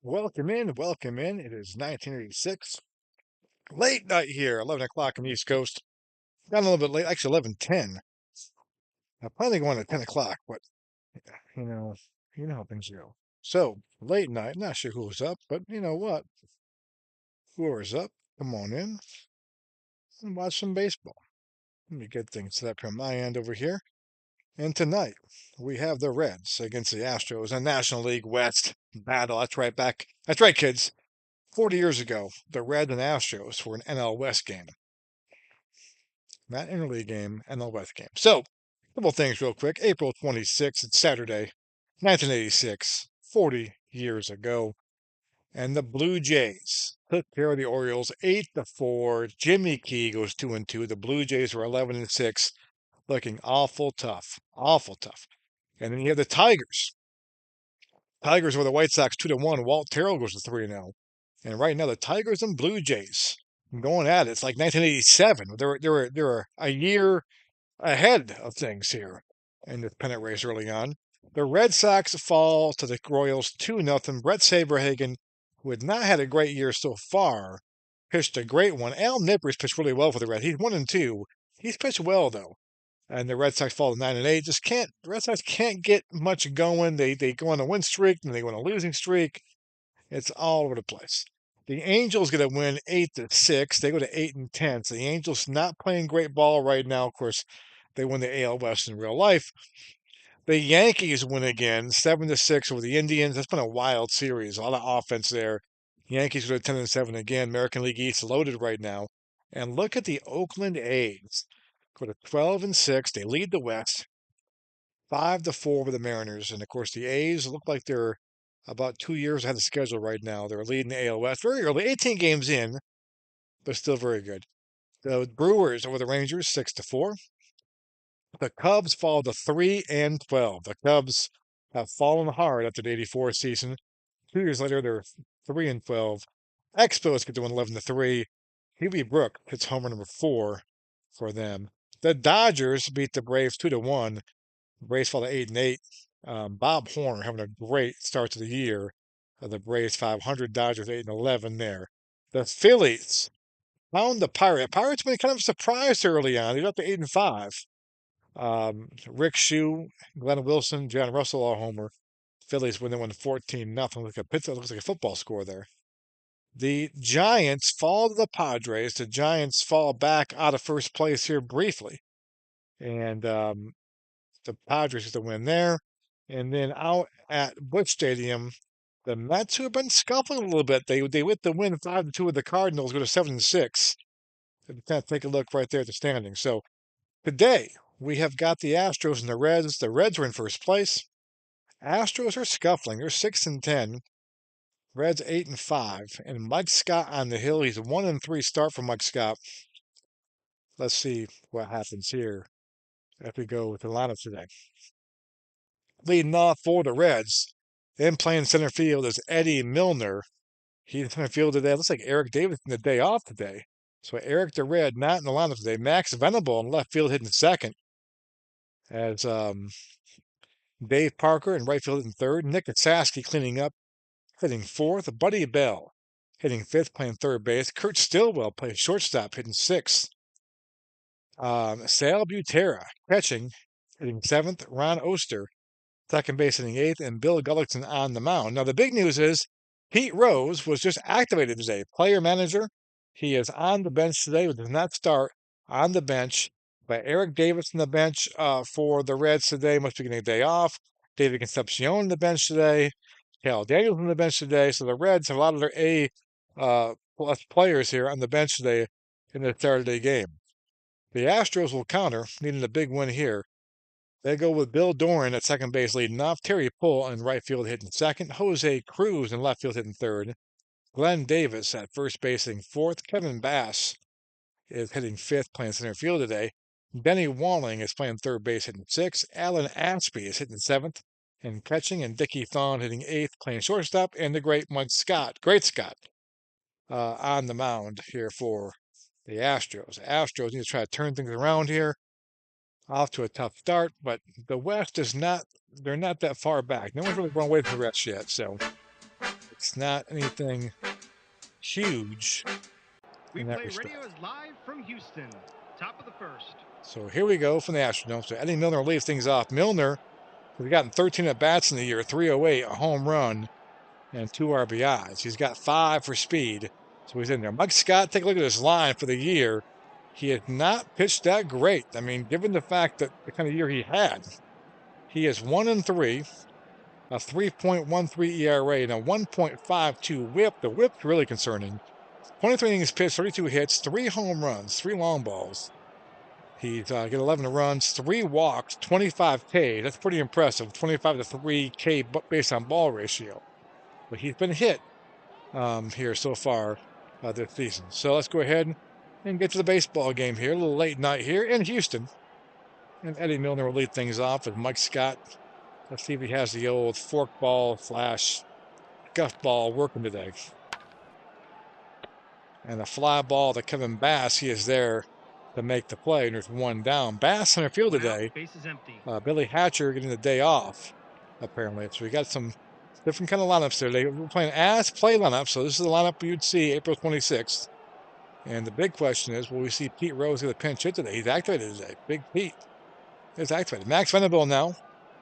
Welcome in, welcome in. It is 1986. Late night here, 11 o'clock on the East Coast. Got a little bit late, actually 11:10. I plan to go on at 10 o'clock, but you know, you know how things go. So, late night, not sure who was up, but you know what? Whoever's up, come on in and watch some baseball. Let me get things set up from my end over here. And tonight, we have the Reds against the Astros, a National League West battle. That's right, kids. 40 years ago, the Reds and Astros were an NL West game. Not interleague game, NL West game. So, a couple things real quick. April 26th, it's Saturday, 1986, 40 years ago. And the Blue Jays took care of the Orioles 8-4. Jimmy Key goes 2-2. The Blue Jays were 11-6, looking awful tough. Awful tough. And then you have the Tigers. Tigers were the White Sox 2-1. Walt Terrell goes to 3-0. And right now, the Tigers and Blue Jays going at it. It's like 1987. They were a year ahead of things here in the pennant race early on. The Red Sox fall to the Royals 2-0. Brett Saberhagen, who had not had a great year so far, pitched a great one. Al Nippers pitched really well for the Reds. He's 1-2. He's pitched well though. And the Red Sox fall to 9-8. Just can't the Red Sox can't get much going. They go on a win streak, and they go on a losing streak. It's all over the place. The Angels get a win 8-6. They go to 8-10. So the Angels not playing great ball right now. Of course, they win the AL West in real life. The Yankees win again, 7-6 over the Indians. That's been a wild series. A lot of offense there. Yankees go to 10-7 again. American League East loaded right now. And look at the Oakland A's. Go to 12-6. They lead the West. 5-4 over the Mariners. And of course, the A's look like they're about 2 years ahead of schedule right now. They're leading the AL West very early, 18 games in, but still very good. The Brewers over the Rangers, 6-4. The Cubs fall to 3-12. The Cubs have fallen hard after the '84 season. 2 years later, they're 3-12. Expos get to win 11-3. Huey Brook hits homer number 4 for them. The Dodgers beat the Braves 2-1. Braves fall to 8-8. Bob Horner having a great start to the year. The Braves 500, Dodgers 8-11 there. The Phillies found the Pirates been kind of surprised early on. They're up to 8-5. Rick Shue, Glenn Wilson, John Russell all homer. Phillies win, they won 14-0. Looks like a football score there. The Giants fall to the Padres. The Giants fall back out of first place here briefly. And the Padres get the win there. And then out at Busch Stadium, the Mets, who have been scuffling a little bit, they with the win 5-2 with the Cardinals, go to 7-6. Kind of take a look right there at the standings. So today we have got the Astros and the Reds. The Reds are in first place. Astros are scuffling. They're 6-10. Reds 8-5. And Mike Scott on the hill. He's a 1-3 start for Mike Scott. Let's see what happens here if we go with the lineup today. Leading off for the Reds, then playing center field is Eddie Milner. He's in center field today. Looks like Eric Davis in the day off today. So Eric the Red not in the lineup today. Max Venable in left field hitting second. As Dave Parker in right field hitting third. Nick Kasaski cleaning up, hitting fourth. Buddy Bell hitting fifth, playing third base. Kurt Stillwell plays shortstop, hitting sixth. Sal Butera catching, hitting seventh. Ron Oster second base hitting eighth, and Bill Gullickson on the mound. Now, the big news is Pete Rose was just activated today. Player manager. He is on the bench today, but does not start on the bench. But Eric Davis on the bench for the Reds today. Must be getting a day off. David Concepcion on the bench today. Cal Daniels on the bench today. So the Reds have a lot of their A plus players here on the bench today in the Saturday game. The Astros will counter, needing a big win here. They go with Bill Doran at second base leading off, Terry Pull in right field hitting second, Jose Cruz in left field hitting third, Glenn Davis at first base hitting fourth, Kevin Bass is hitting fifth, playing center field today, Benny Walling is playing third base hitting sixth, Alan Aspie is hitting seventh and catching, and Dickie Thon hitting eighth, playing shortstop, and the great Mike Scott, on the mound here for the Astros. Astros need to try to turn things around here. Off to a tough start, but the West is not, they're not that far back. No one's really run away from the rest yet. So It's not anything huge We in that play respect. radio is live from Houston. Top of the first. So here we go from the Astros. So Eddie Milner will leave things off. Milner, we've gotten 13 at-bats in the year, 308, a home run, and 2 RBIs. He's got 5 for speed, so he's in there. Mike Scott, take a look at his line for the year. He has not pitched that great. I mean, given the fact that the kind of year he had, he is 1-3, a 3.13 ERA, and a 1.52 WHIP. The WHIP's really concerning. 23 innings pitched, 32 hits, 3 home runs, 3 long balls. He's got 11 runs, 3 walks, 25 K. That's pretty impressive. 25 to 3 K based on ball ratio. But he's been hit here so far this season. So let's go ahead and get to the baseball game here. A little late night here in Houston. And Eddie Milner will lead things off with Mike Scott. Let's see if he has the old forkball / guff ball working today. And a fly ball to Kevin Bass. He is there to make the play, and there's 1 down. Bass center field today. Base is empty. Billy Hatcher getting the day off, apparently. So we got some different kind of lineups there. We're playing as play lineup, so this is the lineup you'd see April 26th. And the big question is, will we see Pete Rose get a pinch hit today? He's activated today. Big Pete is activated. Max Venable now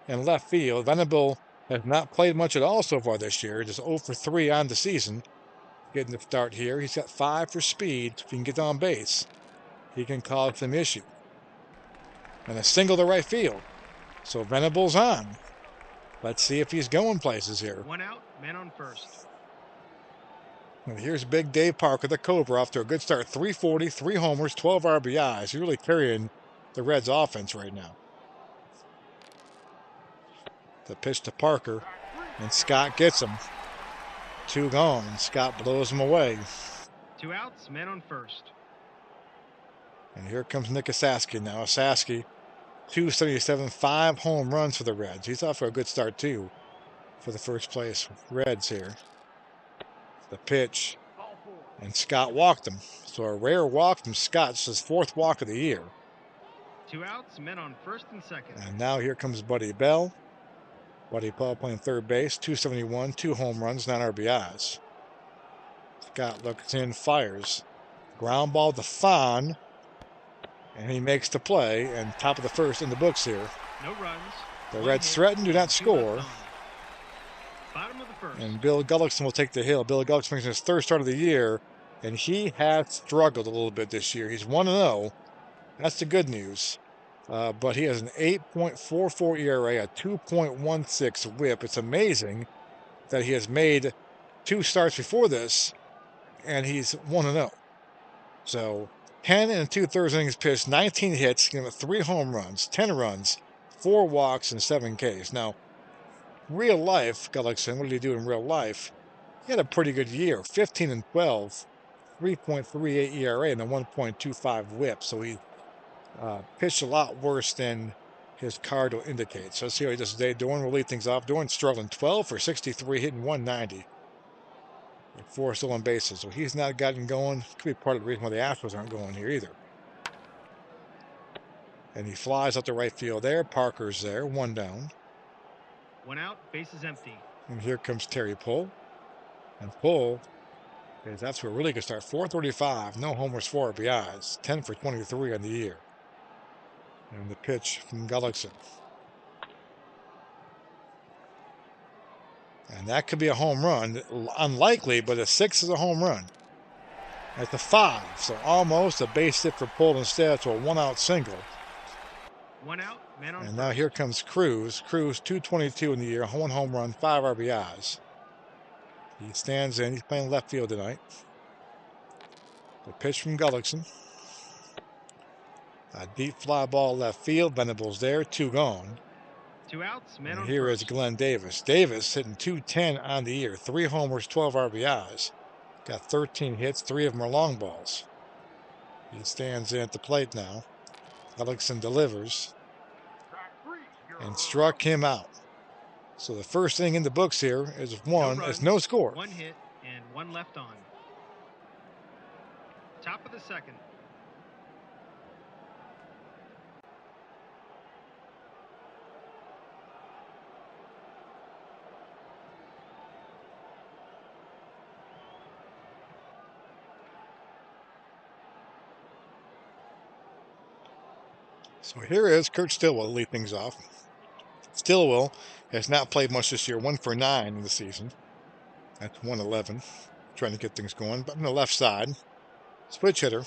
in left field. Venable has not played much at all so far this year, just 0 for 3 on the season. Getting the start here. He's got 5 for speed. If he can get on base, he can cause some issue. And a single to right field. So Venable's on. Let's see if he's going places here. 1 out, man on first. And here's Big Dave Parker, the Cobra, off to a good start. 340, 3 homers, 12 RBIs. He's really carrying the Reds' offense right now. The pitch to Parker, and Scott gets him. 2 gone. Scott blows him away. 2 outs, man on first. And here comes Nick Asaski now. Asaski, 277, 5 home runs for the Reds. He's off for a good start, too, for the first place Reds here. The pitch, and Scott walked him. So a rare walk from Scott. It's his 4th walk of the year. 2 outs, men on first and second. And now here comes Buddy Bell. Buddy Bell playing third base, 271, 2 home runs, 9 RBIs. Scott looks in, fires. Ground ball to Fon. And he makes the play, and top of the first in the books here. No runs. The Reds threaten, do not score. Bottom of the first. And Bill Gullickson will take the hill. Bill Gullickson makes his 3rd start of the year, and he has struggled a little bit this year. He's 1-0. That's the good news. But he has an 8.44 ERA, a 2.16 WHIP. It's amazing that he has made 2 starts before this, and he's 1-0. So 10 and 2/3 innings pitched, 19 hits, 3 home runs, 10 runs, 4 walks, and 7 Ks. Now, real life, Gullickson, what did he do in real life? He had a pretty good year, 15-12, 3.38 ERA, and a 1.25 WHIP. So he pitched a lot worse than his card will indicate. So let's see how he does today. Dorn will lead things off. Dorn struggling, 12 for 63, hitting 190. 4 stolen bases. So he's not gotten going. Could be part of the reason why the Astros aren't going here either. And he flies up the right field there. Parker's there, 1 down. 1 out, base is empty. And here comes Terry Pull. And Pull is that's where really good start. 435, no homers, 4 RBIs, 10 for 23 on the year. And the pitch from Gullickson. And that could be a home run. Unlikely, but a 6 is a home run. That's a 5, so almost a base hit for Pull instead, so a 1-out single. 1 out, man on And first. now here comes Cruz. Cruz, 222 in the year, 1 home run, 5 RBIs. He stands in. He's playing left field tonight. The pitch from Gullickson. A deep fly ball left field. Venable's there, 2 gone. 2 outs, man And on here first. is Glenn Davis. Davis hitting 210 on the year, 3 homers, 12 RBIs. Got 13 hits, 3 of them are long balls. He stands in at the plate now. Gullickson delivers and struck him out. So the first thing in the books here is it's no score. 1 hit and 1 left on. Top of the second. So here is Kurt Stillwell to lead things off. Stillwell has not played much this year, 1 for 9 in the season. That's 111. Trying to get things going. But on the left side, switch hitter.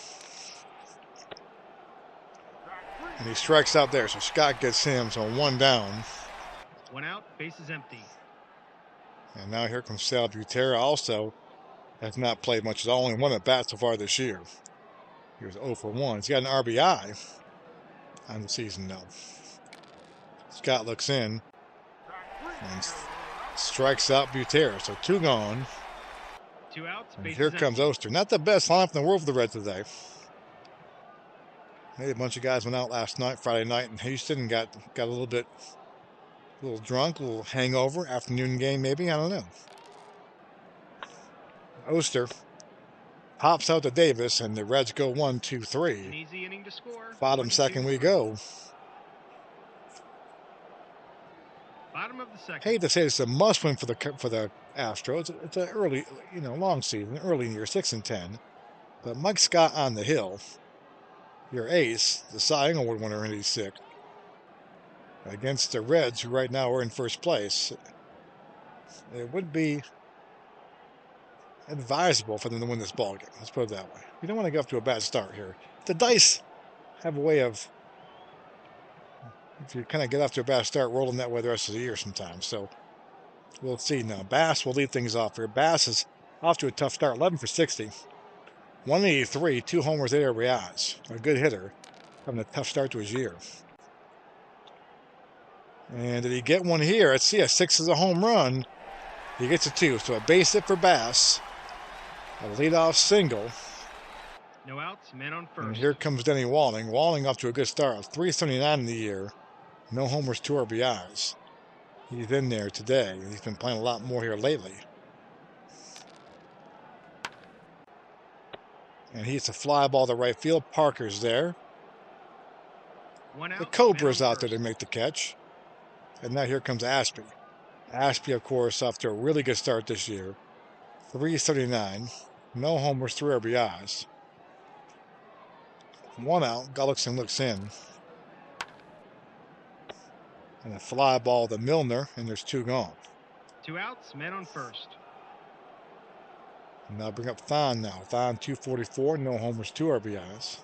And he strikes out there. So Scott gets him. So 1 down. 1 out, bases empty. And now here comes Sal Butera. Also has not played much at all. Only 1 at bat so far this year. He was 0 for 1. He's got an RBI on the season now. Scott looks in and strikes out Butera. So 2 gone. 2 outs, And bases here comes empty. Oster. Not the best lineup in the world for the Reds today. Hey, a bunch of guys went out last night, Friday night in Houston, and got a little drunk, a little hangover, afternoon game maybe, I don't know. Oster pops out to Davis, and the Reds go 1, 2, An 3. easy inning to score. Bottom 1, second 2, we 3. go. Bottom of the second. Hate to say it's a must-win for the Astros. It's an early, long season, early in the year, 6 and 10. But Mike Scott on the hill, your ace, the Cy Young Award winner in '86, against the Reds, who right now are in first place. It would be advisable for them to win this ball game. Let's put it that way. You don't want to get off to a bad start here. The dice have a way of, if you kind of get off to a bad start, rolling that way the rest of the year sometimes. So we'll see now. Bass will lead things off here. Bass is off to a tough start, 11 for 60, 183, 2 homers, 8 RBIs. A good hitter, having a tough start to his year. And did he get one here? Let's see, a 6 is a home run. He gets a 2, so a base hit for Bass. A leadoff single. No outs, man on first. And here comes Denny Walling. Walling off to a good start. 379 in the year. No homers, 2 RBIs. He's in there today. He's been playing a lot more here lately. And he hits a fly ball to right field. Parker's there. 1 out, The man Cobra's on out there to first. make the catch. And now here comes Ashby. Ashby, of course, off to a really good start this year. 339. No homers, 3 RBIs. 1 out. Gullickson looks in. And a fly ball to Milner, and there's 2 gone. 2 outs, man on first. And now bring up Thon now. Thon 244, no homers, 2 RBIs.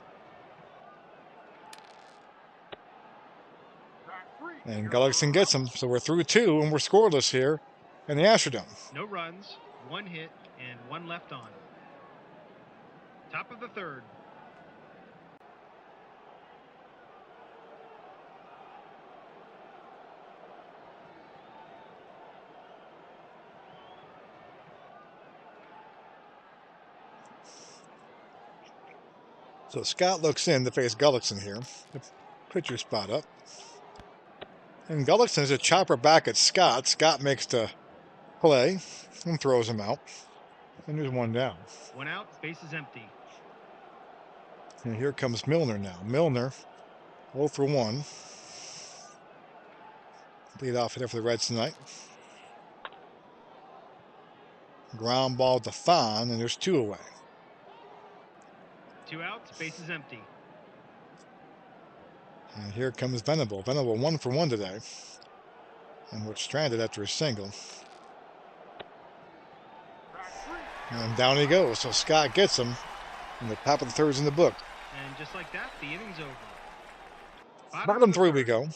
And Gullickson gets him, so we're through 2, and we're scoreless here in the Astrodome. No runs, 1 hit, and 1 left on. Top of the third. So Scott looks in to face Gullickson here. The pitcher spot up. And Gullickson is a chopper back at Scott. Scott makes the play and throws him out. And there's 1 down. 1 out, bases empty. And here comes Milner now. Milner, 0 for 1. Lead off hitter for the Reds tonight. Ground ball to Thon, and there's 2 away. 2 outs, bases empty. And here comes Venable. Venable 1 for 1 today. And was stranded after a single. And down he goes. So Scott gets him. And the top of the third's in the book. And just like that, the inning's over. Bottom 3 we go.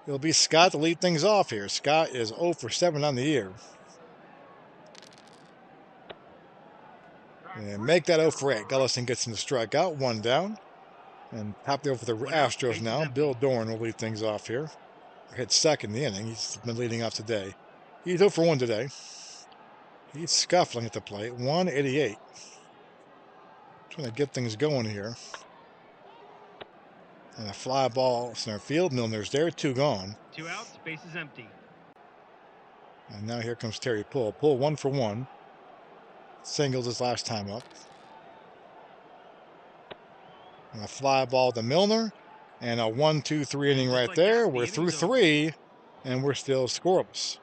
It'll be Scott to lead things off here. Scott is 0 for 7 on the year. And make that 0 for 8. Gullickson gets him to strike out. 1 down. And top the over for the Astros now. Bill Doran will lead things off here. Hit second in the inning. He's been leading off today. He's 0 for 1 today. He's scuffling at the plate. 188. Trying to get things going here. And a fly ball center field. Milner's there. 2 gone. 2 outs, bases empty. And now here comes Terry Pull. Pull 1 for 1. Singles his last time up. And a fly ball to Milner. And a 1-2-3 inning right there. We're through 3. And we're still scoreless.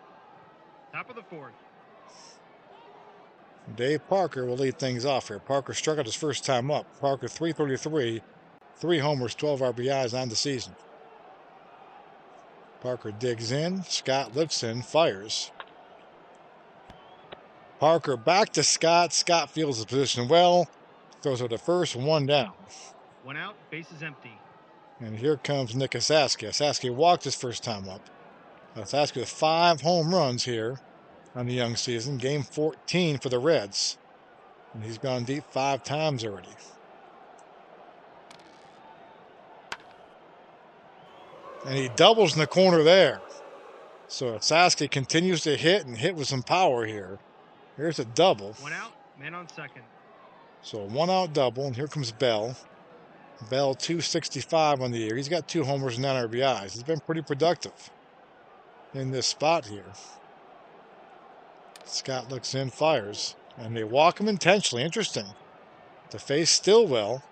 Top of the fourth. Dave Parker will lead things off here. Parker struck out his first time up. Parker 333, 3 homers, 12 RBIs on the season. Parker digs in. Scott looks in, fires. Parker back to Scott. Scott feels the position well. Throws it to first, 1 down. 1 out, bases empty. And here comes Nick Asaski. Asaski walked his first time up. Asaski with 5 home runs here on the young season. Game 14 for the Reds. And he's gone deep 5 times already. And he doubles in the corner there. So Asaski continues to hit and hit with some power here. Here's a double. 1 out, man on second. So a 1 out double, and here comes Bell. Bell 265 on the year. He's got 2 homers and 9 RBIs. He's been pretty productive in this spot here. Scott looks in, fires, and they walk him intentionally. Interesting. To face Stillwell,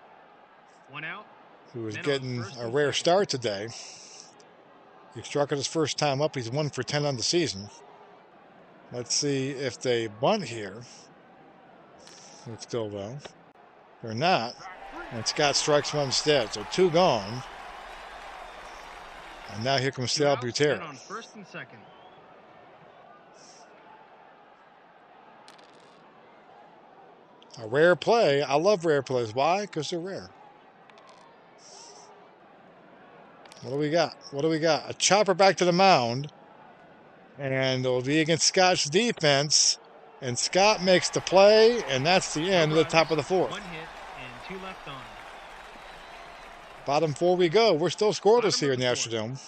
1 out, who is man on getting first a and rare second. start today. He struck it his first time up. He's 1 for 10 on the season. Let's see if they bunt here with Stillwell. They're not. And Scott strikes one instead. So 2 gone. And now here comes 2 Sal out, man Butera. on first and second. A rare play. I love rare plays. Why? Because they're rare. What do we got? What do we got? A chopper back to the mound. And it'll be against Scott's defense. And Scott makes the play. And that's the end of the top of the 4th. 1 hit and 2 left on. Bottom 4 we go. We're still scoreless Bottom here of in the the Astrodome.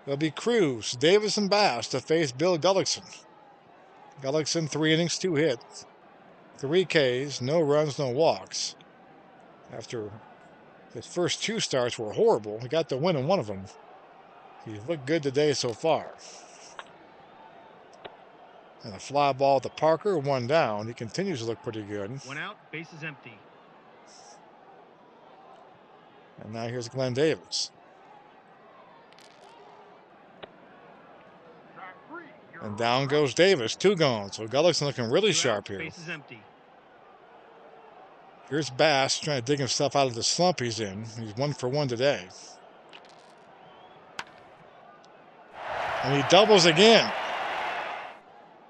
It'll be Cruz, Davis, and Bass to face Bill Gullickson. Gullickson, 3 innings, 2 hits, 3 Ks, no runs, no walks. After his first 2 starts were horrible, he got the win in one of them. He's looked good today so far. And a fly ball to Parker, 1 down. He continues to look pretty good. 1 out, bases empty. And now here's Glenn Davis. And down goes Davis, 2 gone. So Gullickson looking really 2 sharp out, here. bases empty. Here's Bass trying to dig himself out of the slump he's in. He's 1 for 1 today. And he doubles again.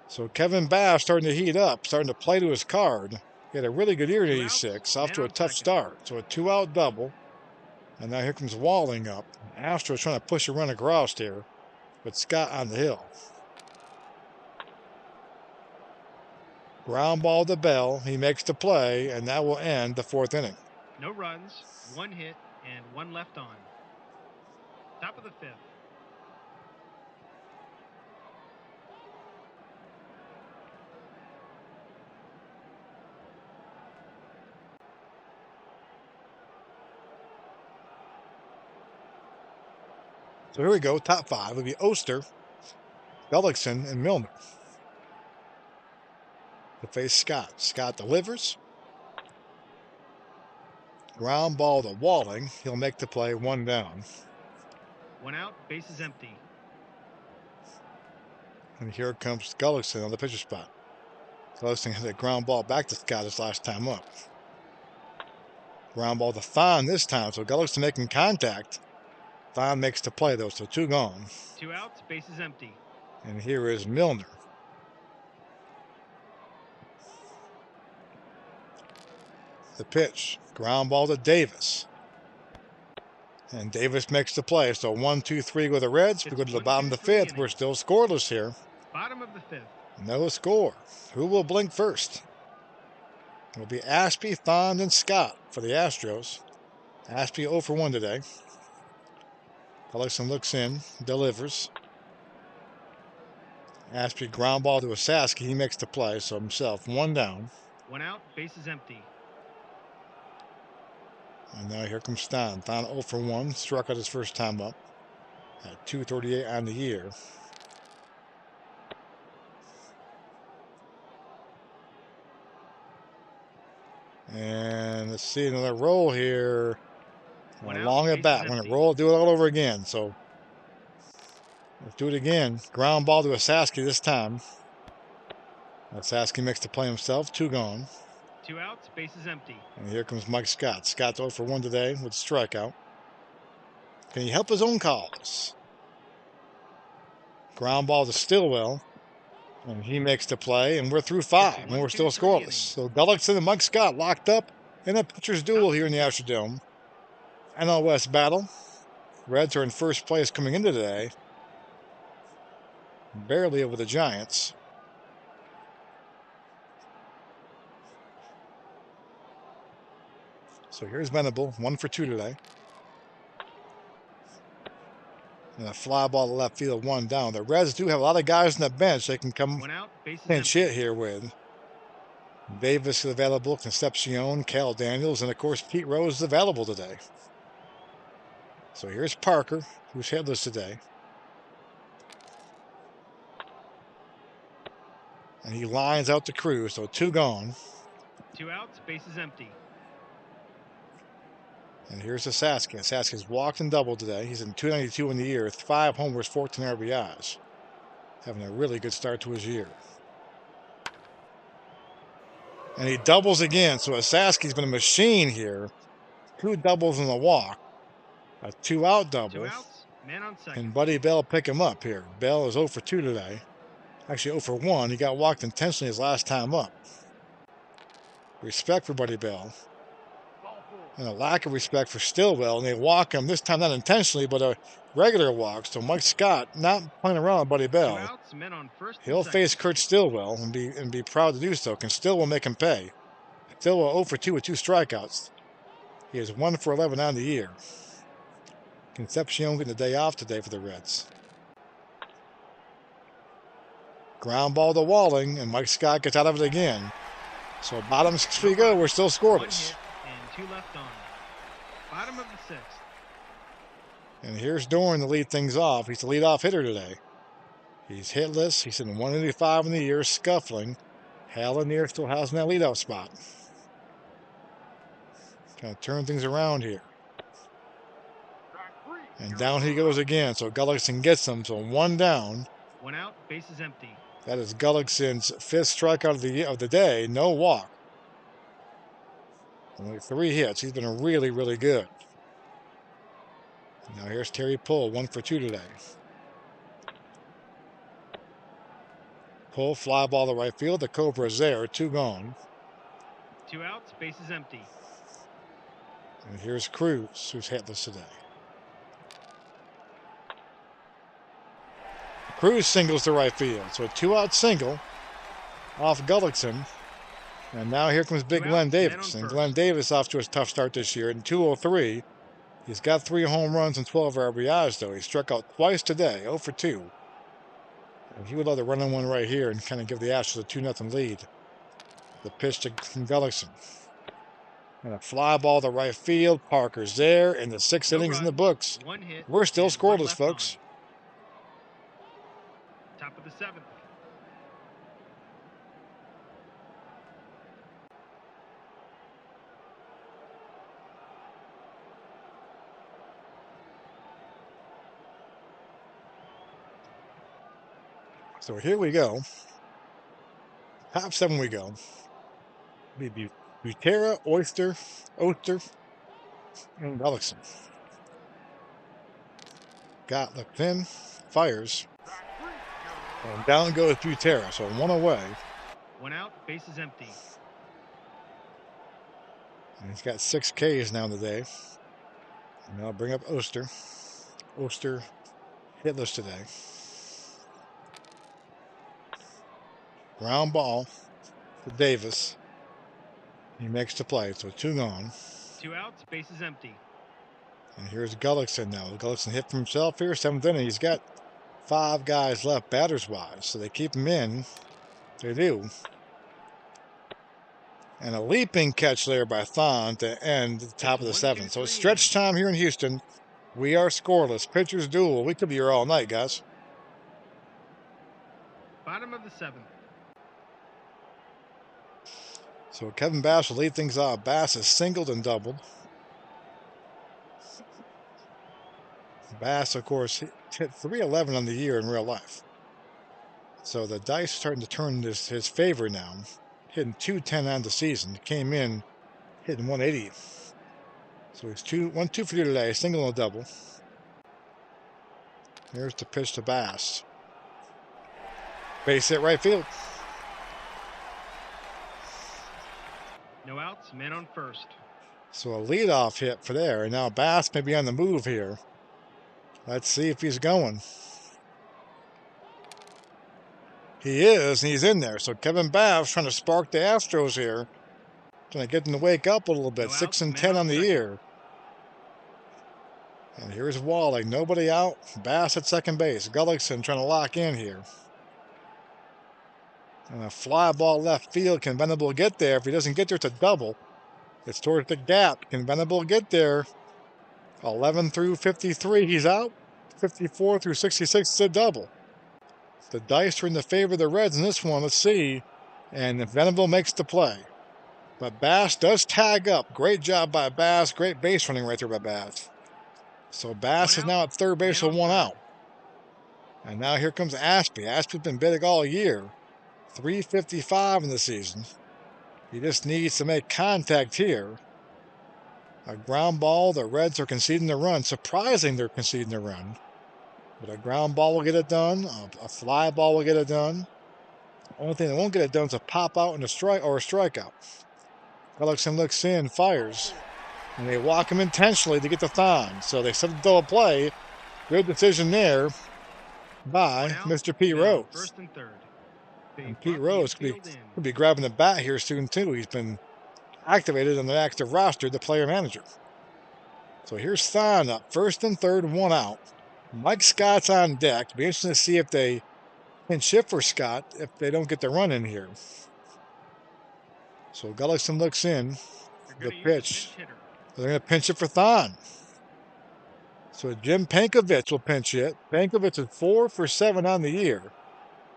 So Kevin Bass starting to heat up, starting to play to his card. He had a really good year in 86, off to a tough start. So a 2 out double. And now here comes Walling up. Astros trying to push a run across here. But Scott on the hill. Ground ball to Bell. He makes the play, and that will end the 4th inning. No runs, 1 hit, and 1 left on. Top of the 5th. So here we go. Top 5 will be Oster, Gullickson, and Milner to face Scott. Scott delivers. Ground ball to Walling. He'll make the play, 1 down. 1 out, bases empty. And here comes Gullickson on the pitcher spot. Gullickson has a ground ball back to Scott his last time up. Ground ball to Fon this time, so Gullickson making contact. Fon makes the play though, so 2 gone. 2 outs, bases empty. And here is Milner. The pitch. Ground ball to Davis. And Davis makes the play. So 1, 2, 3 go the Reds. We go to the bottom of the 5th. We're still scoreless here. Bottom of the 5th. No score. Who will blink first? It'll be Aspie, Thond, and Scott for the Astros. Aspie 0 for 1 today. Gullickson looks in, delivers. Aspie ground ball to Asaski. He makes the play, so himself 1 down. 1 out, bases empty. And now here comes Thon. Thon 0 for 1, struck out his first time up at 238 on the year. And let's see another roll here. Long at bat. When it roll, do it all over again. So let's do it again. Ground ball to Asaski this time. Asaski makes the play himself. 2 gone. 2 outs, bases empty. And here comes Mike Scott. Scott's 0 for 1 today with a strikeout. Can he help his own cause? Ground ball to Stillwell. And he makes the play, and we're through 5, and we're still scoreless. So Gullickson and Mike Scott locked up in a pitcher's duel here in the Astrodome. NL West battle. Reds are in first place coming into today. Barely over the Giants. So here's Venable, 1 for 2 today. And a fly ball to left field, 1 down. The Reds do have a lot of guys on the bench they can come 1 out, pinch hit here with. Davis is available, Concepcion, Cal Daniels, and of course Pete Rose is available today. So here's Parker, who's hitless today. And he lines out the Cruz, so 2 gone. 2 outs, bases empty. And here's Saski. Saski's walked and doubled today. He's in 292 in the year, 5 homers, 14 RBIs. Having a really good start to his year. And he doubles again, so Saski's been a machine here. 2 doubles and a walk. A 2-out double. 2 outs, man on second. And Buddy Bell pick him up here. Bell is 0 for 2 today. Actually 0 for 1. He got walked intentionally his last time up. Respect for Buddy Bell. And a lack of respect for Stillwell. And they walk him, this time not intentionally, but a regular walk. So Mike Scott not playing around with Buddy 2 Bell. outs, men on first He'll face Kurt Stillwell and be proud to do so. Can Stillwell make him pay? Stillwell 0 for 2 with 2 strikeouts. He is 1 for 11 on the year. Concepcion getting the day off today for the Reds. Ground ball to Walling, and Mike Scott gets out of it again. So bottom 6 we go, we're still scoreless. 1 hit and 2 left on. Bottom of the 6th. And here's Dorn to lead things off. He's the leadoff hitter today. He's hitless. He's in 185 in the year, scuffling. Hal Lanier still has in that leadoff spot. Kind of turn things around here. And down he goes again. So Gullickson gets him. So 1 down. 1 out, bases empty. That is Gullickson's 5th strikeout of the day. No walk. Only 3 hits. He's been really, really good. Now here's Terry Pull, 1 for 2 today. Pull, fly ball to right field. The Cobra is there. 2 gone. 2 outs, bases empty. And here's Cruz, who's hitless today. Cruz singles to right field. So a 2-out single off Gullickson. And now here comes big Glenn Davis. And Glenn Davis off to a tough start this year in 203. He's got 3 home runs and 12 RBIs, though. He struck out twice today, 0 for 2. And he would love to run on one right here and kind of give the Astros a 2-0 lead. The pitch to Gullickson. And a fly ball to right field. Parker's there, and the 6 innings in the books. 1 hit. We're still scoreless, folks. Top of the 7th. So here we go. Top 7 we go. Maybe Butera, Oster, and Gullickson. Got looked in, fires. And down goes Butera, so 1 away. 1 out, bases empty. And he's got 6 Ks now today. And I'll bring up Oster. Oster hitless today. Ground ball to Davis. He makes the play, so 2 gone. 2 outs, bases empty. And here's Gullickson now. Gullickson hit for himself here, 7th inning. He's got 5 guys left batters-wise, so they keep him in. They do. And a leaping catch there by Thon to end the top of the 7th. So it's stretch time here in Houston. We are scoreless. Pitchers duel. We could be here all night, guys. Bottom of the 7th. So Kevin Bass will lead things off. Bass has singled and doubled. Bass, of course, hit .311 on the year in real life. So the dice are starting to turn his favor now. hitting 210 on the season. Came in hitting 180. So he's 1-2 for you today, single and a double. Here's the pitch to Bass. Base hit right field. No outs, men on first. So a leadoff hit for there. And now Bass may be on the move here. Let's see if he's going. He is, and he's in there. So Kevin Bass trying to spark the Astros here. Trying to get them to wake up a little bit. No 6 outs, and man 10 on on the second. year. And here's Walling. Nobody out. Bass at second base. Gullickson trying to lock in here. And a fly ball left field. Can Venable get there? If he doesn't get there, it's a double. It's towards the gap. Can Venable get there? 11 through 53, he's out. 54 through 66, it's a double. The dice are in the favor of the Reds in this one. Let's see. And if Venable makes the play. But Bass does tag up. Great job by Bass. Great base running right there by Bass. So Bass is now at third base with one out. And now here comes Ashby. Ashby's been big all year. 355 in the season. He just needs to make contact here. A ground ball. The Reds are conceding the run. Surprising they're conceding the run. But a ground ball will get it done. A fly ball will get it done. Only thing that won't get it done is a pop out and a strike or a strikeout. Gullickson looks in, fires. And they walk him intentionally to get the thon. So they set the double play. Good decision there by Mr. Pete Rose. First and third. And Pete Rose could be grabbing the bat here soon, too. He's been activated on the active roster, the player manager. So here's Thon up. First and third, one out. Mike Scott's on deck. Be interesting to see if they can shift for Scott if they don't get the run in here. So Gullickson looks in. The pitch. They're going to pinch it for Thon. So Jim Pankovich will pinch hit. Pankovich is 4 for 7 on the year.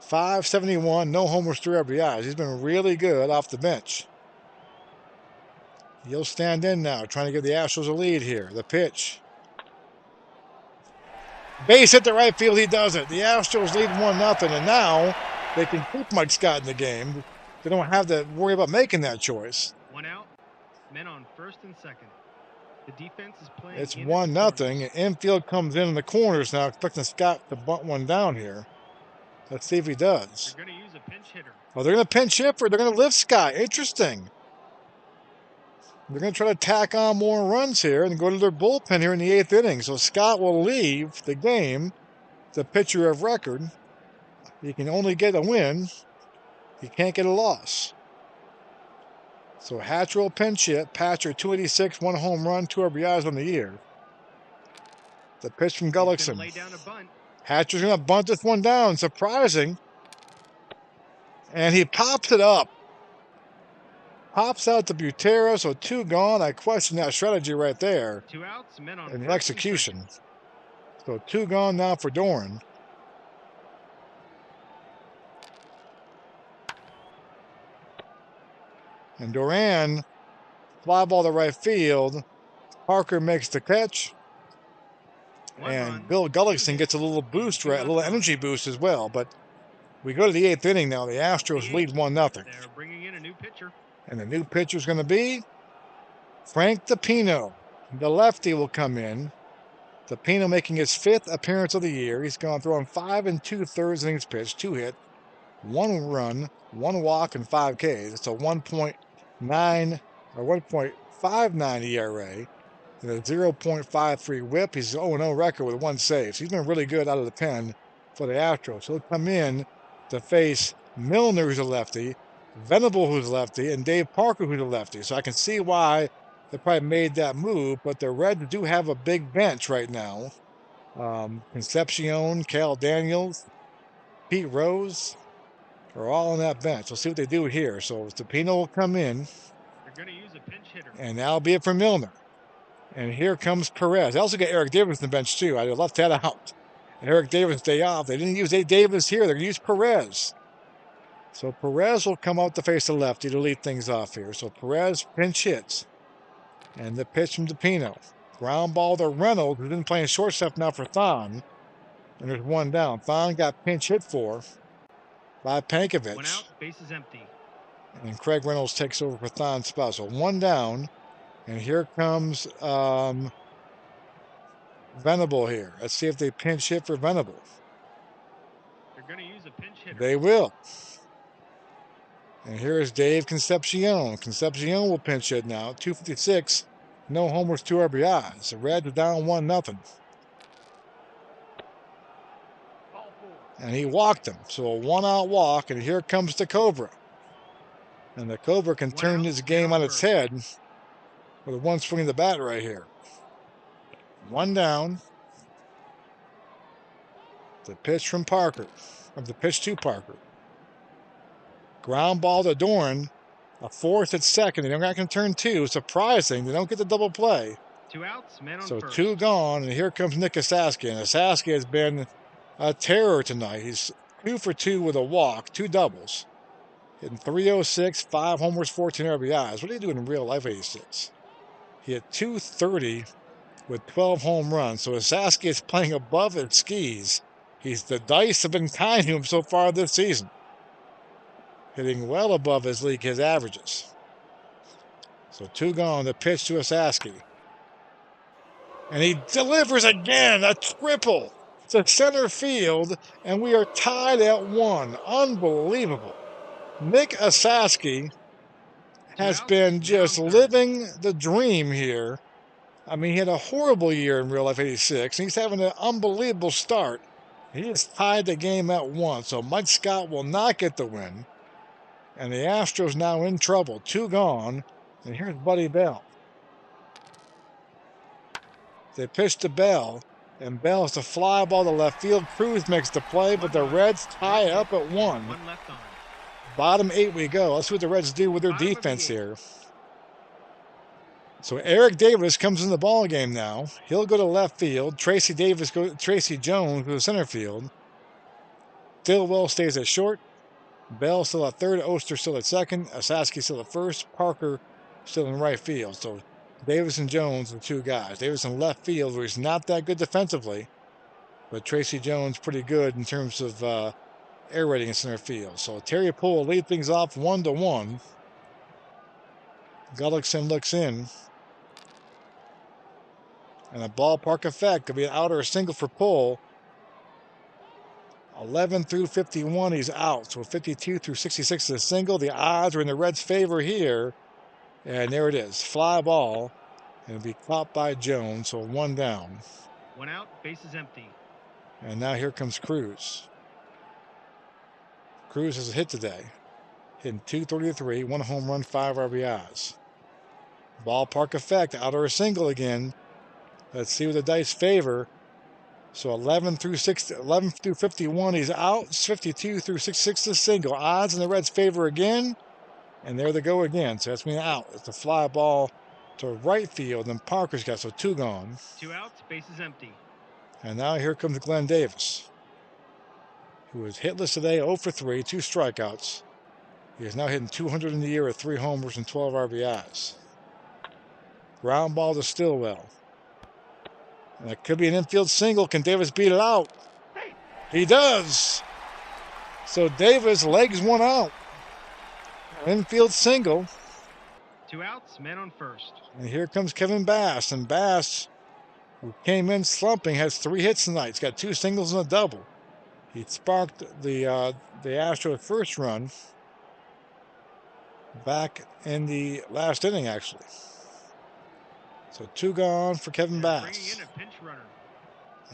571, no homers, 3 RBIs. He's been really good off the bench. He'll stand in now, trying to give the Astros a lead here. The pitch. Base hit to right field, he does it. The Astros lead 1-0, and now they can keep Mike Scott in the game. They don't have to worry about making that choice. One out, men on first and second. The defense is playing. It's 1-0. Infield comes in the corners now, expecting Scott to bunt one down here. Let's see if he does. They're going to use a pinch hitter. Oh, they're going to pinch hit for. They're going to lift Scott. Interesting. They're going to try to tack on more runs here and go to their bullpen here in the 8th inning. So Scott will leave the game, the pitcher of record. He can only get a win. He can't get a loss. So Hatcher will pinch hit. Patcher 286, 1 home run, 2 RBIs on the year. The pitch from Gullickson. Lay down a bunt. Hatcher's going to bunt this one down. Surprising. And he pops it up. Pops out to Butera, so 2 gone. I question that strategy right there. 2 outs, men on and execution. So 2 gone now for Doran. And Duran, fly ball to right field. Parker makes the catch. And Bill Gullickson gets a little boost, right, a little energy boost as well. But we go to the 8th inning now. The Astros lead 1-0. They're bringing in a new pitcher. And the new pitcher is going to be Frank DePino. The lefty will come in. DePino making his 5th appearance of the year. He's gone throwing 5 2/3 innings pitched, 2 hit, 1 run, 1 walk, and 5 Ks. It's a 1.9 or 1.59 ERA. And a 0.53 whip. He's 0-0 record with 1 save. So he's been really good out of the pen for the Astros. He'll come in to face Milner, who's a lefty, Venable, who's a lefty, and Dave Parker, who's a lefty. So I can see why they probably made that move. But the Reds do have a big bench right now. Concepcion, Cal Daniels, Pete Rose are all on that bench. We'll see what they do here. So DePino will come in. They're going to use a pinch hitter. And that'll be it for Milner. And here comes Perez. They also got Eric Davis on the bench, too. I left that out. Eric Davis day off. They didn't use Davis here. They're going to use Perez. So Perez will come out to face the lefty to lead things off here. So Perez pinch hits. And the pitch from DePino. Ground ball to Reynolds, who's been playing shortstop now for Thon. And there's 1 down. Thon got pinch hit for by Pankovich. 1 out, base is empty. And Craig Reynolds takes over for Thon's spot. So 1 down. And here comes Venable here. Let's see if they pinch hit for Venable. They're going to use a pinch hitter. They will. And here is Dave Concepcion. Concepcion will pinch hit now. 256. No homers, 2 RBIs. The Reds are down 1-0. And he walked him. So a 1-out walk. And here comes the Cobra. And the Cobra can turn this game on its head with 1 swing of the bat right here. 1 down. The pitch from Parker. Of the pitch to Parker. Ground ball to Dorn. A 4th at second. They're not going to turn 2. Surprising. They don't get the double play. 2 outs, man on So first. 2 gone. And here comes Nick Asaski. And Asaski has been a terror tonight. He's 2 for 2 with a walk. 2 doubles. Hitting 306, 5 homers, 14 RBIs. What are you doing in real life, 86? He hit 230 with 12 home runs. So Asaski is playing above his skis. The dice have been kind to him so far this season. Hitting well above his averages. So 2 gone, the pitch to Asaski. And he delivers again, a triple to center field, and we are tied at 1. Unbelievable. Nick Asaski has been just living the dream here. I mean, he had a horrible year in real life, 86, and he's having an unbelievable start. He has tied the game at 1, so Mike Scott will not get the win. And the Astros now in trouble. 2 gone, and here's Buddy Bell. They pitch to Bell, and Bell's a fly ball to left field. Cruz makes the play, but the Reds tie up at 1. Bottom 8 we go. Let's see what the Reds do with their defense here. So Eric Davis comes in the ball game now. He'll go to left field. Tracy Jones to center field. Stillwell stays at short. Bell still at third. Oster still at second. Asaski still at first. Parker still in right field. So Davis and Jones are the 2 guys. Davis in left field, where he's not that good defensively, but Tracy Jones pretty good in terms of air rating in center field. So Terry Poole will lead things off 1-1. Gullickson looks in. And a ballpark effect could be an out or a single for Poole. 11 through 51, he's out. So 52 through 66 is a single. The odds are in the Reds' favor here. And there it is. Fly ball. And it'll be caught by Jones. So 1 down. 1 out, bases empty. And now here comes Cruz. Cruz has a hit today. Hitting 233, 1 home run, 5 RBIs. Ballpark effect, out or a single again. Let's see what the dice favor. So 11 through 51, he's out. 52 through 66 is single. Odds in the Reds' favor again. And there they go again. So that's me out. It's a fly ball to right field. And Parker's got 2 gone. 2 outs, bases empty. And now here comes Glenn Davis, who is hitless today, 0 for 3, 2 strikeouts. He is now hitting 200 in the year with 3 homers and 12 RBIs. Ground ball to Stillwell. And that could be an infield single. Can Davis beat it out? He does. So Davis legs 1 out. Infield single. 2 outs, man on first. And here comes Kevin Bass. And Bass, who came in slumping, has 3 hits tonight. He's got 2 singles and a double. He sparked the Astros' first run back in the last inning, actually. So 2 gone for Kevin Bass. Bringing in a pinch runner.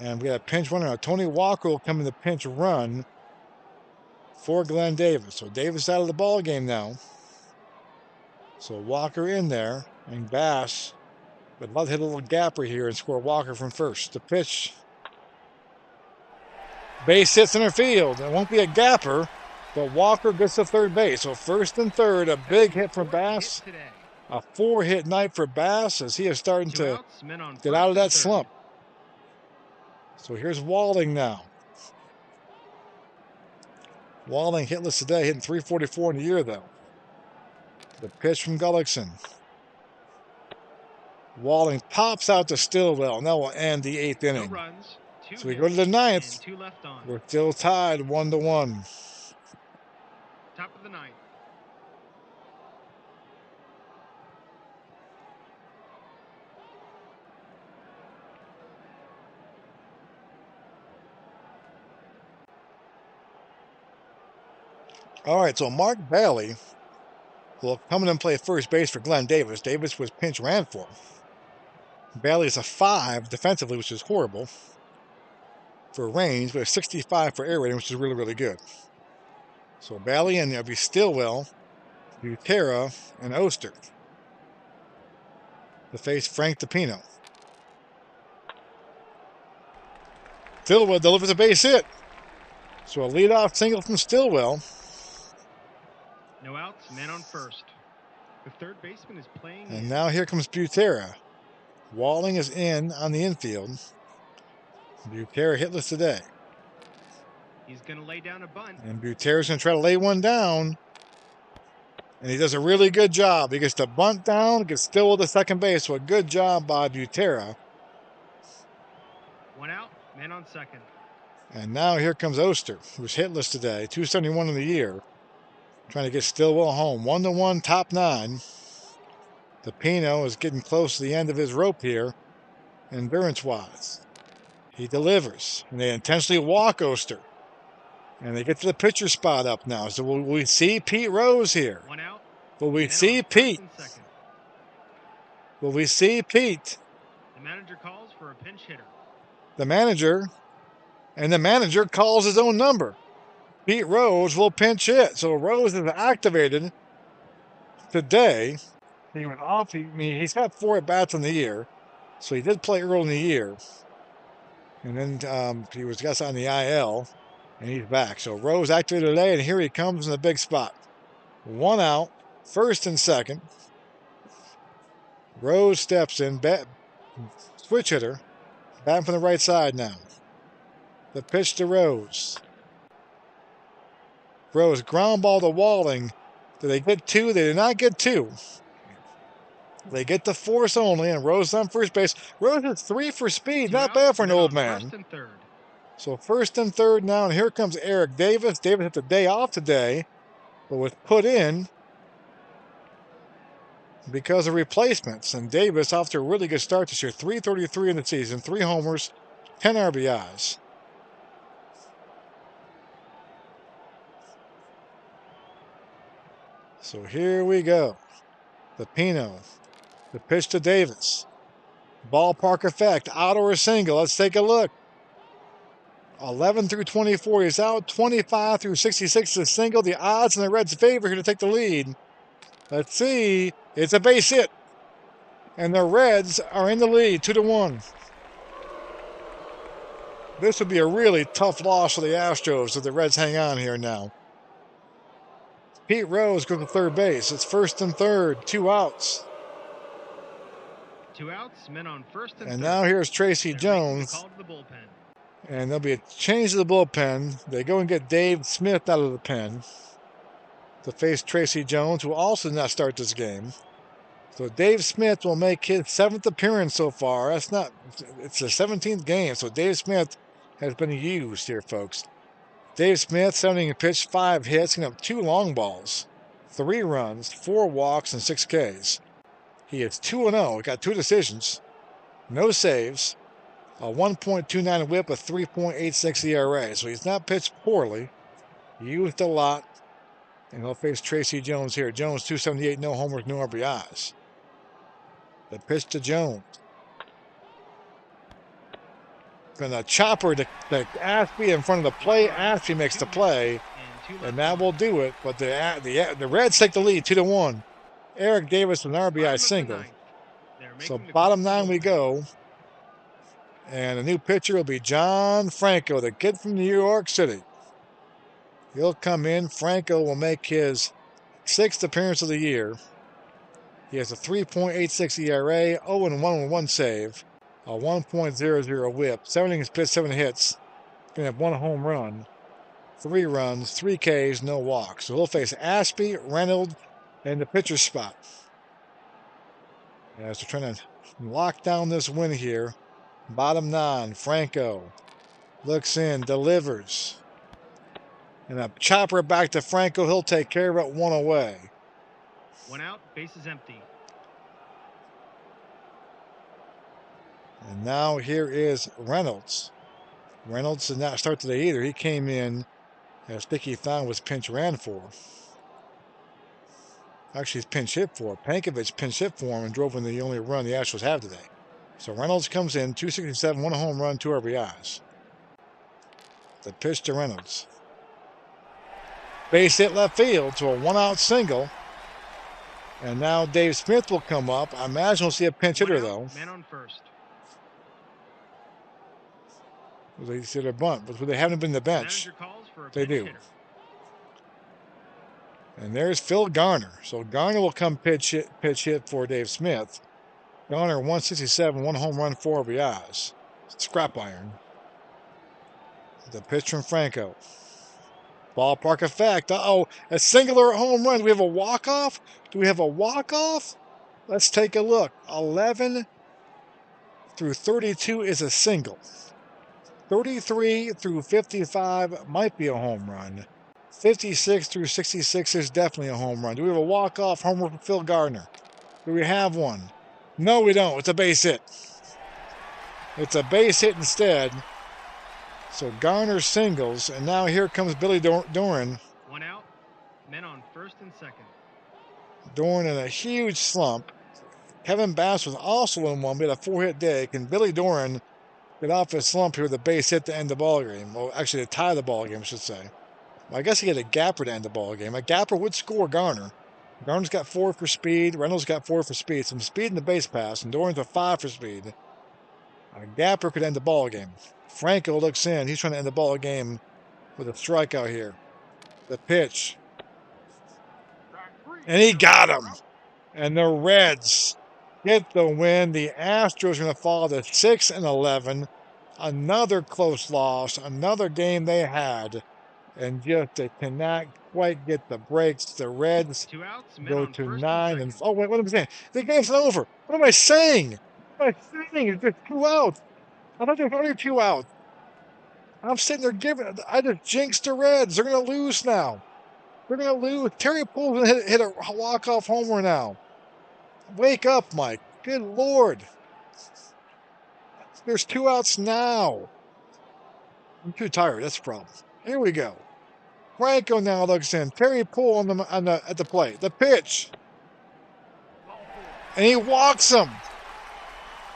And we got a pinch runner. Now, Tony Walker will come in the pinch run for Glenn Davis. So Davis out of the ball game now. So Walker in there, and Bass would love to hit a little gapper here and score Walker from first. The pitch. Base hit center field. It won't be a gapper, but Walker gets to third base. So first and third, a big hit from Bass. A 4-hit night for Bass as he is starting to get out of that slump. So here's Walling now. Walling hitless today, hitting 344 in the year, though. The pitch from Gullickson. Walling pops out to Stillwell, and that will end the 8th inning. So we go to the 9th. We're still tied 1-1. Top of the 9th. All right, so Mark Bailey will come in and play first base for Glenn Davis. Davis was pinch ran for him. Bailey is a 5 defensively, which is horrible for range, but a 65 for air rating, which is really, really good. So Bailey and there'll be Stillwell, Butera, and Oster to face Frank DePino. Stillwell delivers a base hit. So a leadoff single from Stillwell. No outs, men on first. The third baseman is playing And in. now here comes Butera. Walling is in on the infield. Butera hitless today. He's going to lay down a bunt. And Butera's going to try to lay one down. And he does a really good job. He gets the bunt down, gets Stillwell to second base. So a good job by Butera. 1 out, men on second. And now here comes Oster, who's hitless today. 271 in the year. Trying to get Stillwell home. 1-1, top 9. DePino is getting close to the end of his rope here, endurance-wise. He delivers, and they intentionally walk Oster. And they get to the pitcher spot up now. So will we see Pete Rose here? 1 out. Will we Men see on first Pete? and second. Will we see Pete? The manager calls for a pinch hitter. The manager calls his own number. Pete Rose will pinch hit. So Rose is activated today. He went off. He's got 4 at-bats in the year. So he did play early in the year. And then he was just on the IL. And he's back. So Rose activated today, and here he comes in the big spot. 1 out, first and second. Rose steps in, switch hitter, batting from the right side now. The pitch to Rose. Rose ground ball to Walling. Did they get 2? They did not get 2. They get the force only, and Rose on first base. Rose is 3 for speed. 2 Not outs, bad for an men old on man. First and third. So first and third now, and here comes Eric Davis. Davis had the day off today, but was put in because of replacements. And Davis off to a really good start this year. 333 in the season, 3 homers, 10 RBIs. So here we go. DePino. The pitch to Davis. Ballpark effect, out or a single. Let's take a look. 11 through 24, he's out. 25 through 66 is a single. The odds in the Reds' favor here to take the lead. Let's see. It's a base hit. And the Reds are in the lead, 2-1. This would be a really tough loss for the Astros if the Reds hang on here now. Pete Rose goes to third base. It's first and third, 2 outs. 2 outs, men on first and And third. now here's Tracy They're making the Jones. call to the bullpen. And there'll be a change to the bullpen. They go and get Dave Smith out of the pen to face Tracy Jones, who also did not start this game. So Dave Smith will make his 7th appearance so far. It's the 17th game. So Dave Smith has been used here, folks. Dave Smith, 7 pitched, 5 hits, gonna have 2 long balls, 3 runs, 4 walks, and 6 Ks. He is 2-0. He got 2 decisions, no saves, a 1.29 whip, a 3.86 ERA. So he's not pitched poorly. He used a lot. And he'll face Tracy Jones here. Jones, 278, no homers, no RBIs. The pitch to Jones. And a chopper to Ashby in front of the plate. Ashby makes the play. And that will do it. But the Reds take the lead, 2-1. Eric Davis with an RBI single. So bottom 9 we go. And the new pitcher will be John Franco, the kid from New York City. He'll come in. Franco will make his 6th appearance of the year. He has a 3.86 ERA, 0-1 with 1 save, a 1.00 whip, 7 innings pitched, 7 hits. Going to have 1 home run, 3 runs, 3 Ks, no walks. So he'll face Ashby, Reynolds, in the pitcher's spot. As they're trying to lock down this win here. Bottom 9, Franco looks in, delivers. And a chopper back to Franco. He'll take care of it, 1 away. 1 out, bases empty. And now here is Reynolds. Reynolds did not start today either. He came in As Sticky Thon was pinch ran for. Actually, he's pinch hit for. Pankovic pinch hit for him and drove in the only run the Astros have today. So Reynolds comes in, 267, one home run, 2 RBIs. The pitch to Reynolds. Base hit left field to a 1-out single. And now Dave Smith will come up. I imagine we'll see a pinch hitter, though. Man on first. They see their bunt, but they haven't been the bench. They do. Hitter. And there's Phil Garner. So Garner will come pitch hit for Dave Smith. Garner 167, one home run, 4 RBIs. Scrap iron. The pitch from Franco. Ballpark effect. Uh-oh. A singular home run. Do we have a walk-off? Do we have a walk-off? Let's take a look. 11 through 32 is a single. 33 through 55 might be a home run. 56 through 66 is definitely a home run. Do we have a walk-off homer for Phil Gardner? Do we have one? No, we don't. It's a base hit. It's a base hit instead. So Garner singles, and now here comes Billy Doran. 1 out. Men on first and second. Doran in a huge slump. Kevin Bass was also in one, but had a 4-hit day. Can Billy Doran get off his slump here with a base hit to end the ball game? Well, actually, to tie the ball game, I should say. Well, I guess he had a gapper to end the ball game. A gapper would score Garner. Garner's got 4 for speed. Reynolds got 4 for speed. Some speed in the base pass, and Doran's a 5 for speed. A gapper could end the ball game. Franco looks in. He's trying to end the ball game with a strikeout here. The pitch. And he got him. And the Reds get the win. The Astros are going to fall to 6-11. Another close loss. Another game they had. And just they cannot quite get the breaks. The Reds go to 9 and oh wait, what am I saying? The game's over. What am I saying? What am I saying? It's just 2 outs. I thought there was only 2 outs. I'm sitting there giving. I just jinxed the Reds. They're going to lose now. They're going to lose. Terry Pool's going to hit a walk-off homer now. Wake up, Mike. Good Lord. There's 2 outs now. I'm too tired. That's the problem. Here we go. Franco now looks in. Terry Poole at the plate. The pitch. And he walks him.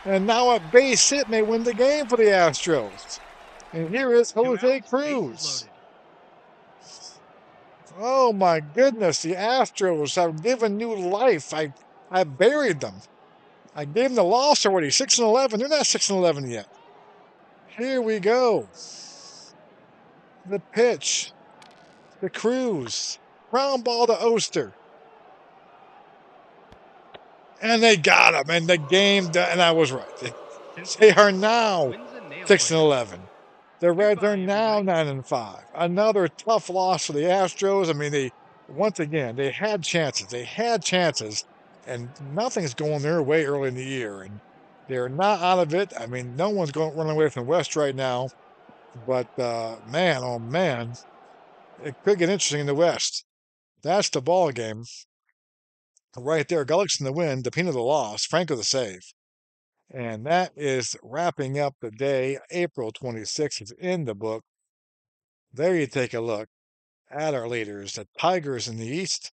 And now a base hit may win the game for the Astros. And here is Jose Cruz. Oh my goodness, the Astros have given new life. I buried them. I gave them the loss already. 6-11. They're not 6-11 yet. Here we go. The pitch. The Cruz. Ground ball to Oster. And they got him. And the game, and I was right. They are now 6-11. The Reds are now 9-5. Another tough loss for the Astros. I mean, once again, they had chances. They had chances, and nothing's going their way early in the year. And they're not out of it. I mean, no one's going running away from the West right now. But man, oh man, it could get interesting in the West. That's the ball game right there. Gullickson the win, DePino the loss, Franco the save. And that is wrapping up the day. April 26th is in the book. There you take a look at our leaders. The Tigers in the East,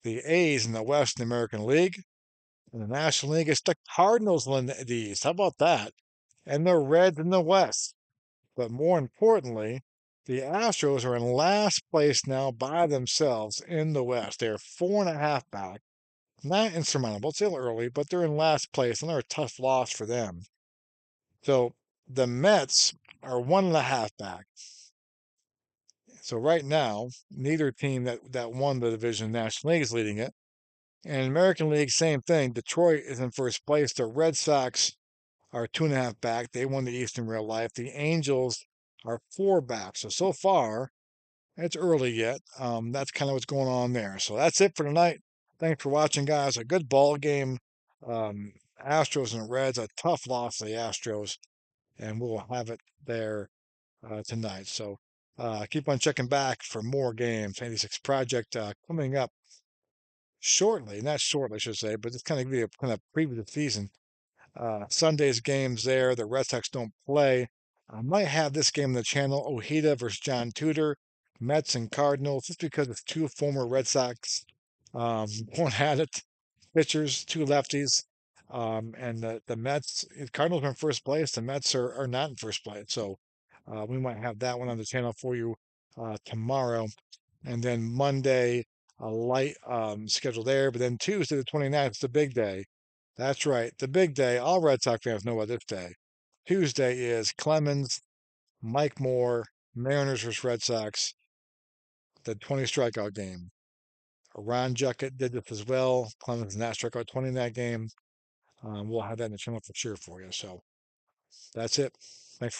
the A's in the West in the American League. In the National League, it's the Cardinals in the East. How about that? And the Reds in the West. But more importantly, the Astros are in last place now by themselves in the West. They're 4.5 back. Not insurmountable. It's still early, but they're in last place. Another tough loss for them. So the Mets are 1.5 back. So right now, neither team that won the division National League is leading it. And American League, same thing. Detroit is in first place. The Red Sox are 2.5 back. They won the East in real life. The Angels are 4 back. So far, it's early yet. That's kind of what's going on there. So that's it for tonight. Thanks for watching, guys. A good ball game. Astros and Reds, a tough loss to the Astros. And we'll have it there tonight. So keep on checking back for more games. 86 Project coming up shortly. Not shortly, I should say, but it's kind of be a kind of preview of the season. Sunday's games there. The Red Sox don't play. I might have this game on the channel. Ojeda versus John Tudor. Mets and Cardinals, just because it's two former Red Sox going at it. Pitchers, two lefties. And the Mets, Cardinals are in first place. The Mets are not in first place. So we might have that one on the channel for you tomorrow. And then Monday, a light schedule there. But then Tuesday, the 29th, is the big day. That's right, the big day. All Red Sox fans know about this day. Tuesday is Clemens, Mike Moore, Mariners versus Red Sox, the 20 strikeout game. Ron Juckett did this as well. Clemens did not strike out 20 in that game. We'll have that in the channel for sure for you. So that's it.